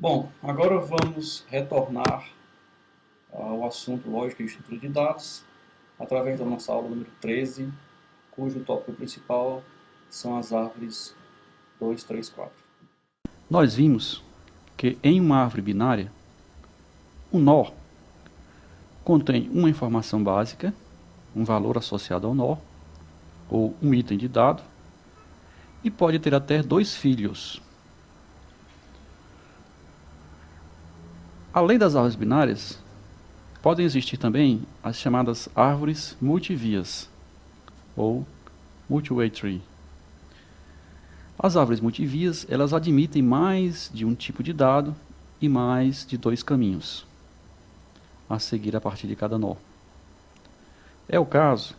Bom, agora vamos retornar ao assunto lógica e estrutura de dados, através da nossa aula número 13, cujo tópico principal são as árvores 2, 3, 4. Nós vimos que em uma árvore binária, o nó contém uma informação básica, um valor associado ao nó, ou um item de dado, e pode ter até dois filhos. Além das árvores binárias, podem existir também as chamadas árvores multivias, ou multi-way tree. As árvores multivias, elas admitem mais de um tipo de dado e mais de dois caminhos a seguir a partir de cada nó. É o caso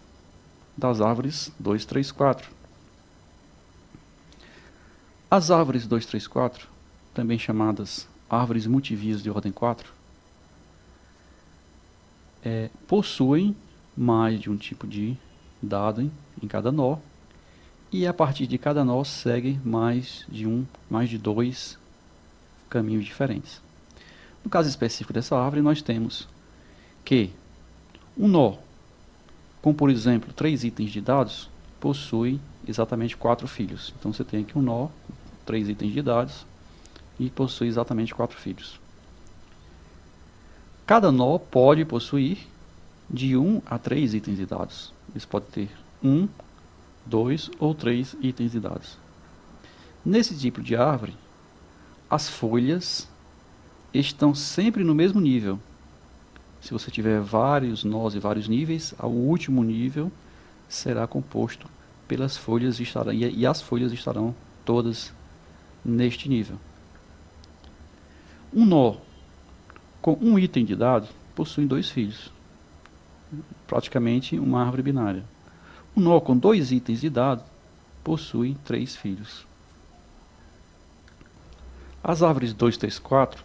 das árvores 2, 3, 4. As árvores 2, 3, 4, também chamadas árvores multivias de ordem 4, possuem mais de um tipo de dado em cada nó, e a partir de cada nó segue mais de dois caminhos diferentes. No caso específico dessa árvore, nós temos que um nó com, por exemplo, 3 itens de dados possui exatamente 4 filhos. Então você tem aqui um nó, 3 itens de dados, e possui exatamente 4 filhos. Cada nó pode possuir de 1 a 3 itens de dados. Eles podem ter 1, 2 ou 3 itens de dados. Nesse tipo de árvore, as folhas estão sempre no mesmo nível. Se você tiver vários nós e vários níveis, o último nível será composto pelas folhas e as folhas estarão todas neste nível. Um nó com um item de dado possui 2 filhos, praticamente uma árvore binária. Um nó com 2 itens de dado possui 3 filhos. As árvores 2, 3, 4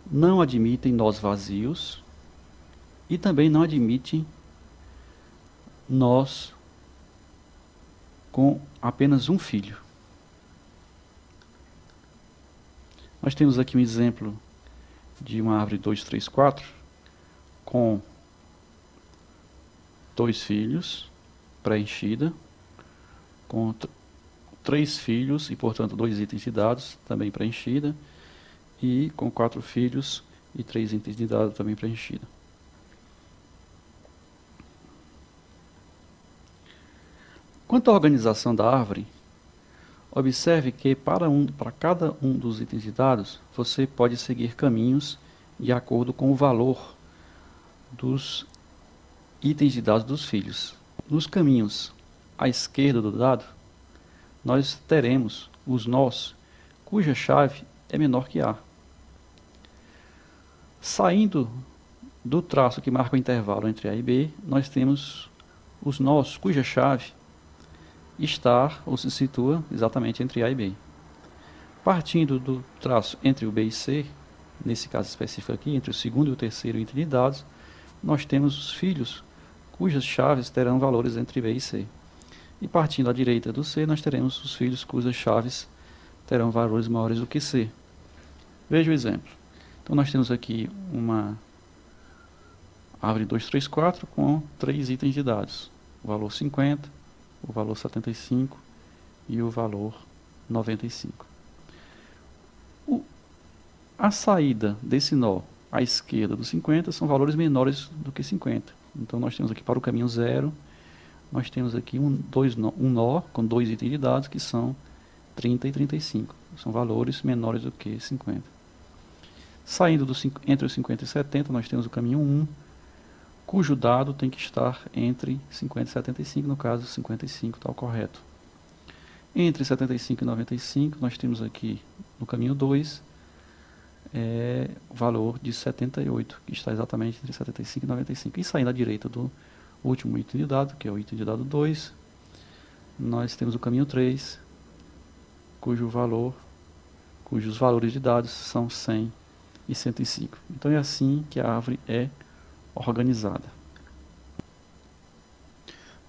não admitem nós vazios e também não admitem nós com apenas um filho. Nós temos aqui um exemplo de uma árvore 2, 3, 4 com 2 filhos preenchida, com 3 filhos e, portanto, 2 itens de dados também preenchida, e com 4 filhos e 3 itens de dados também preenchida. Quanto à organização da árvore, observe que para cada um dos itens de dados, você pode seguir caminhos de acordo com o valor dos itens de dados dos filhos. Nos caminhos à esquerda do dado, nós teremos os nós cuja chave é menor que A. Saindo do traço que marca o intervalo entre A e B, nós temos os nós cuja chave está ou se situa exatamente entre A e B. Partindo do traço entre o B e C, nesse caso específico aqui, entre o segundo e o terceiro item de dados, nós temos os filhos cujas chaves terão valores entre B e C. E partindo à direita do C, nós teremos os filhos cujas chaves terão valores maiores do que C. Veja o exemplo. Então nós temos aqui uma árvore 2, 3, 4 com 3 itens de dados. O valor 50, o valor 75 e o valor 95. A saída desse nó à esquerda do 50 são valores menores do que 50. Então nós temos aqui para o caminho 0, nós temos aqui um nó com 2 itens de dados que são 30 e 35. São valores menores do que 50. Saindo entre os 50 e 70, nós temos o caminho 1, cujo dado tem que estar entre 50 e 75, no caso 55 está o correto. Entre 75 e 95, nós temos aqui no caminho 2, o valor de 78, que está exatamente entre 75 e 95. E saindo à direita do último item de dado, que é o item de dado 2, nós temos o caminho 3, cujos valores de dados são 100 e 105. Então é assim que a árvore é organizada.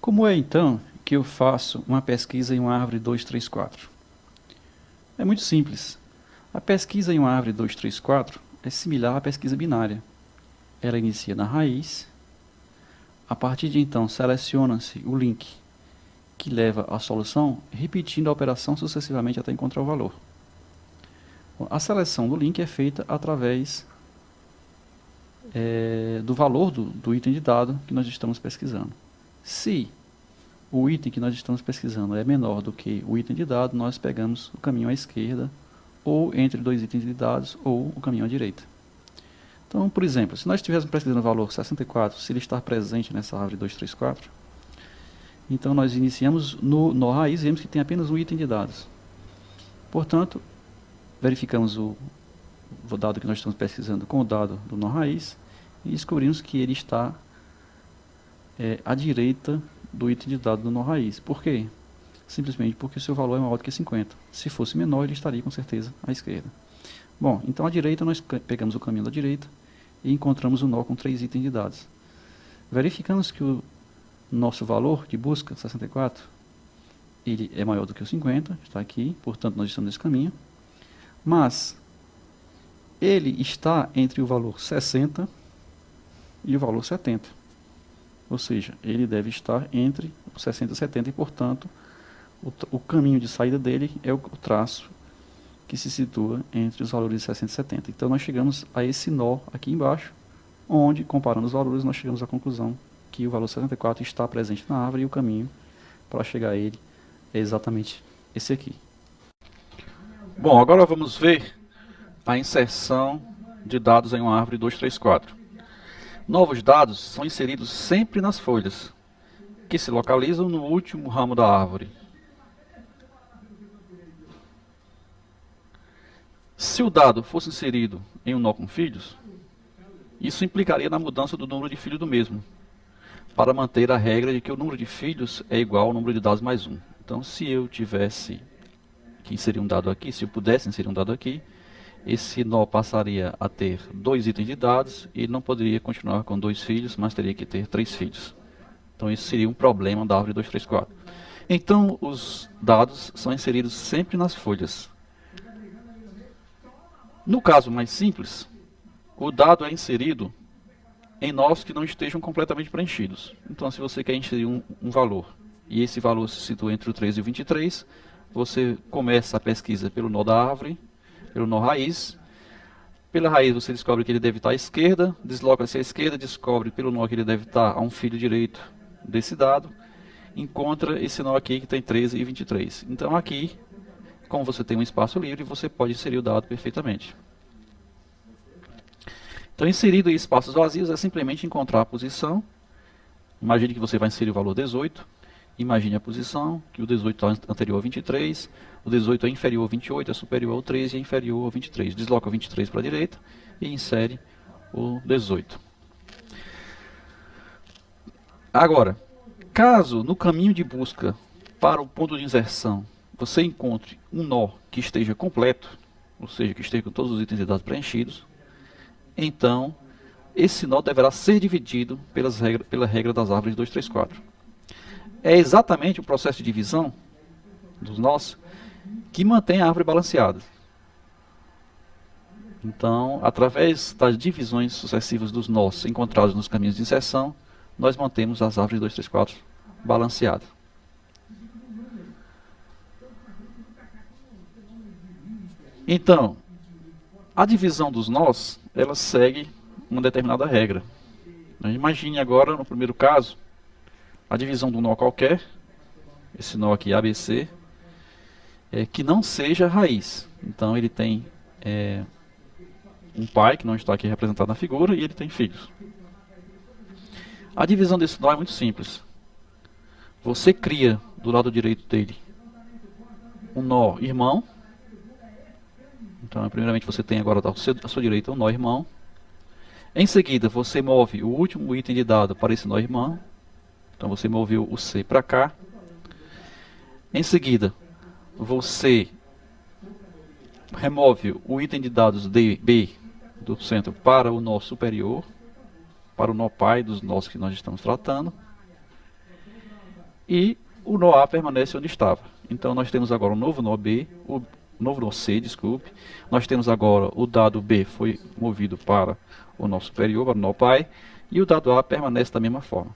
Como é então que eu faço uma pesquisa em uma árvore 2, 3, 4? É muito simples. A pesquisa em uma árvore 2, 3, 4 é similar à pesquisa binária. Ela inicia na raiz. A partir de então, seleciona-se o link que leva à solução, repetindo a operação sucessivamente até encontrar o valor. A seleção do link é feita através do valor do item de dado que nós estamos pesquisando. Se o item que nós estamos pesquisando é menor do que o item de dado, nós pegamos o caminho à esquerda, ou entre dois itens de dados, ou o caminho à direita. Então, por exemplo, se nós estivéssemos pesquisando o valor 64, se ele estar presente nessa árvore 2, 3, 4, então nós iniciamos no nó raiz e vemos que tem apenas um item de dados. Portanto, verificamos o dado que nós estamos pesquisando com o dado do nó raiz e descobrimos que ele está à direita do item de dado do nó raiz. Por quê? Simplesmente porque o seu valor é maior do que 50. Se fosse menor, ele estaria com certeza à esquerda. Bom, então à direita nós pegamos o caminho da direita e encontramos o nó com 3 itens de dados. Verificamos que o nosso valor de busca, 64, ele é maior do que o 50, está aqui, portanto nós estamos nesse caminho. Mas ele está entre o valor 60 e o valor 70. Ou seja, ele deve estar entre o 60 e 70 e, portanto, o caminho de saída dele é o traço que se situa entre os valores de 60 e 70. Então nós chegamos a esse nó aqui embaixo, onde, comparando os valores, nós chegamos à conclusão que o valor 64 está presente na árvore e o caminho para chegar a ele é exatamente esse aqui. Bom, agora vamos ver a inserção de dados em uma árvore 2, 3, 4. Novos dados são inseridos sempre nas folhas, que se localizam no último ramo da árvore. Se o dado fosse inserido em um nó com filhos, isso implicaria na mudança do número de filhos do mesmo, para manter a regra de que o número de filhos é igual ao número de dados mais 1. Então, se eu tivesse que inserir um dado aqui, se eu pudesse inserir um dado aqui, esse nó passaria a ter 2 itens de dados e não poderia continuar com 2 filhos, mas teria que ter 3 filhos. Então, isso seria um problema da árvore 2, 3, 4. Então, os dados são inseridos sempre nas folhas. No caso mais simples, o dado é inserido em nós que não estejam completamente preenchidos. Então, se você quer inserir um valor, e esse valor se situa entre o 13 e o 23, você começa a pesquisa pelo nó da árvore, pelo nó raiz. Pela raiz você descobre que ele deve estar à esquerda, desloca-se à esquerda, descobre pelo nó que ele deve estar a um filho direito desse dado, encontra esse nó aqui que tem 13 e 23. Então aqui, como você tem um espaço livre, você pode inserir o dado perfeitamente. Então, inserido em espaços vazios é simplesmente encontrar a posição. Imagine que você vai inserir o valor 18. Imagine a posição, que o 18 está anterior ao 23, o 18 é inferior ao 28, é superior ao 13 e é inferior ao 23. Desloca o 23 para a direita e insere o 18. Agora, caso no caminho de busca para o ponto de inserção você encontre um nó que esteja completo, ou seja, que esteja com todos os itens de dados preenchidos, então esse nó deverá ser dividido pela regra das árvores 2, 3, 4. É exatamente o processo de divisão dos nós que mantém a árvore balanceada. Então, através das divisões sucessivas dos nós encontrados nos caminhos de inserção, nós mantemos as árvores 2, 3, 4 balanceadas. Então, a divisão dos nós, ela segue uma determinada regra. Imagine agora, no primeiro caso, a divisão de um nó qualquer, esse nó aqui ABC, que não seja raiz. Então ele tem um pai, que não está aqui representado na figura, e ele tem filhos. A divisão desse nó é muito simples. Você cria do lado direito dele um nó irmão. Então, primeiramente você tem agora à sua direita um nó irmão. Em seguida, você move o último item de dado para esse nó irmão. Então, você moveu o C para cá. Em seguida, você remove o item de dados B do centro para o nó superior, para o nó pai dos nós que nós estamos tratando. E o nó A permanece onde estava. Então, nós temos agora um novo nó B. novo nó C, desculpe. Nós temos agora o dado B foi movido para o nó superior, para o nó pai, e o dado A permanece da mesma forma.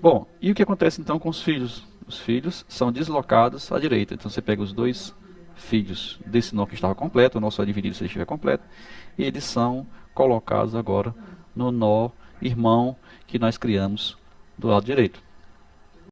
Bom, e o que acontece então com os filhos? Os filhos são deslocados à direita. Então você pega os dois filhos desse nó que estava completo, o nó só é dividido se ele estiver completo, e eles são colocados agora no nó irmão que nós criamos do lado direito.